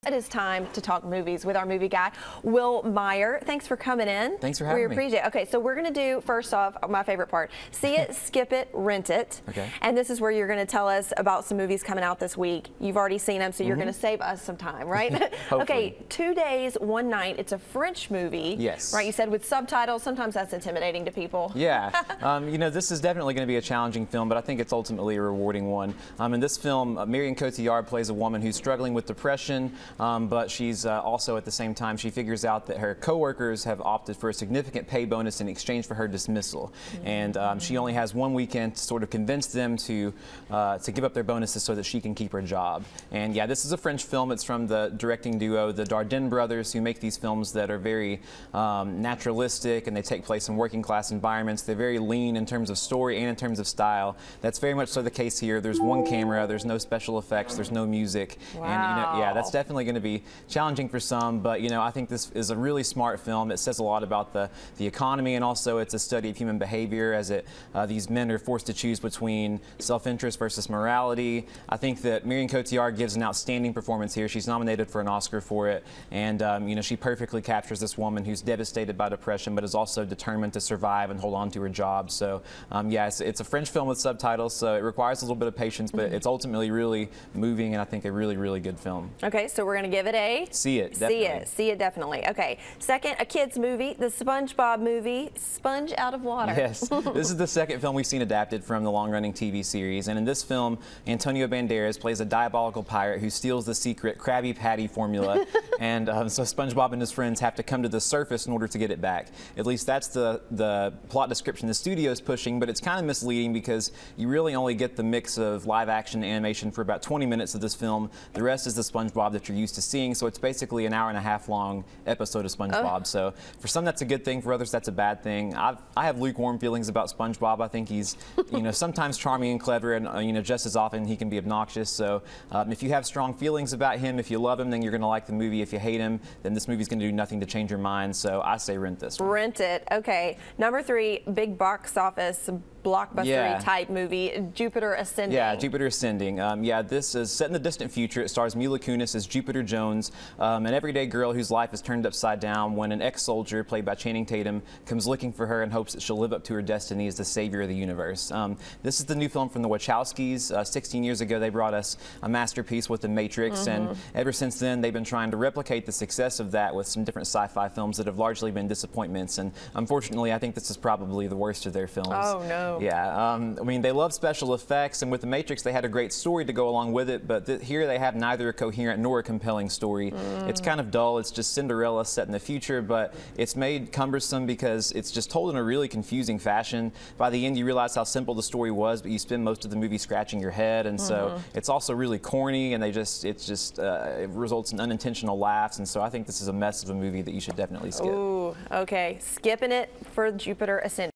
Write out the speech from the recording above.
It is time to talk movies with our movie guy, Will Meyer. Thanks for coming in. Thanks for having me. We appreciate it. Okay, so we're going to do, first off, my favorite part, see it, skip it, rent it. Okay. And this is where you're going to tell us about some movies coming out this week. You've already seen them, so you're going to save us some time, right? Okay, 2 days, 1 night. It's a French movie. Yes. Right, you said with subtitles. Sometimes that's intimidating to people. Yeah. You know, this is definitely going to be a challenging film, but I think it's ultimately a rewarding one. In this film, Marion Cotillard plays a woman who's struggling with depression, but she's also at the same time, she figures out that her coworkers have opted for a significant pay bonus in exchange for her dismissal. And she only has 1 weekend to sort of convince them to give up their bonuses so that she can keep her job. And yeah, this is a French film. It's from the directing duo, the Dardenne brothers, who make these films that are very naturalistic, and they take place in working class environments. They're very lean in terms of story and in terms of style. That's very much so the case here. There's one camera, there's no special effects, there's no music. Wow. And you know, yeah, that's definitely going to be challenging for some, but you know, I think this is a really smart film. It says a lot about the economy, and also it's a study of human behavior as these men are forced to choose between self-interest versus morality. I think that Marion Cotillard gives an outstanding performance here. She's nominated for an Oscar for it, and you know, she perfectly captures this woman who's devastated by depression, but is also determined to survive and hold on to her job. So yeah, it's a French film with subtitles, so it requires a little bit of patience, but it's ultimately really moving, and I think a really, really good film. Okay, so we're going to give it a see it, definitely. See it, definitely. Okay, second, a kid's movie, the SpongeBob movie, Sponge Out of Water. Yes, this is the second film we've seen adapted from the long-running TV series, and in this film, Antonio Banderas plays a diabolical pirate who steals the secret Krabby Patty formula, and so SpongeBob and his friends have to come to the surface in order to get it back. At least that's the plot description the studio is pushing, but it's kind of misleading because you really only get the mix of live-action and animation for about 20 minutes of this film. The rest is the SpongeBob that you're used to seeing, so it's basically an hour-and-a-half long episode of SpongeBob. So for some that's a good thing, for others that's a bad thing. I have lukewarm feelings about SpongeBob. I think he's you know, sometimes charming and clever, and you know, just as often he can be obnoxious. So if you have strong feelings about him, if you love him, then you're going to like the movie. If you hate him, then this movie's going to do nothing to change your mind. So I say rent this one. Rent it. Okay. Number 3, big box office blockbuster type movie, Jupiter Ascending. Yeah, Jupiter Ascending. Yeah, this is set in the distant future. It stars Mila Kunis as Jupiter Jones, an everyday girl whose life is turned upside down when an ex-soldier, played by Channing Tatum, comes looking for her in hopes that she'll live up to her destiny as the savior of the universe. This is the new film from the Wachowskis. 16 years ago, they brought us a masterpiece with The Matrix, and ever since then, they've been trying to replicate the success of that with some different sci-fi films that have largely been disappointments, and unfortunately, I think this is probably the worst of their films. Oh, no. Yeah, I mean, they love special effects, and with The Matrix, they had a great story to go along with it, but here they have neither a coherent nor a compelling story. It's kind of dull. It's just Cinderella set in the future, but it's made cumbersome because it's just told in a really confusing fashion. By the end, you realize how simple the story was, but you spend most of the movie scratching your head, and so it's also really corny, and it results in unintentional laughs, and so I think this is a mess of a movie that you should definitely skip. Ooh, okay. Skipping it for Jupiter Ascending.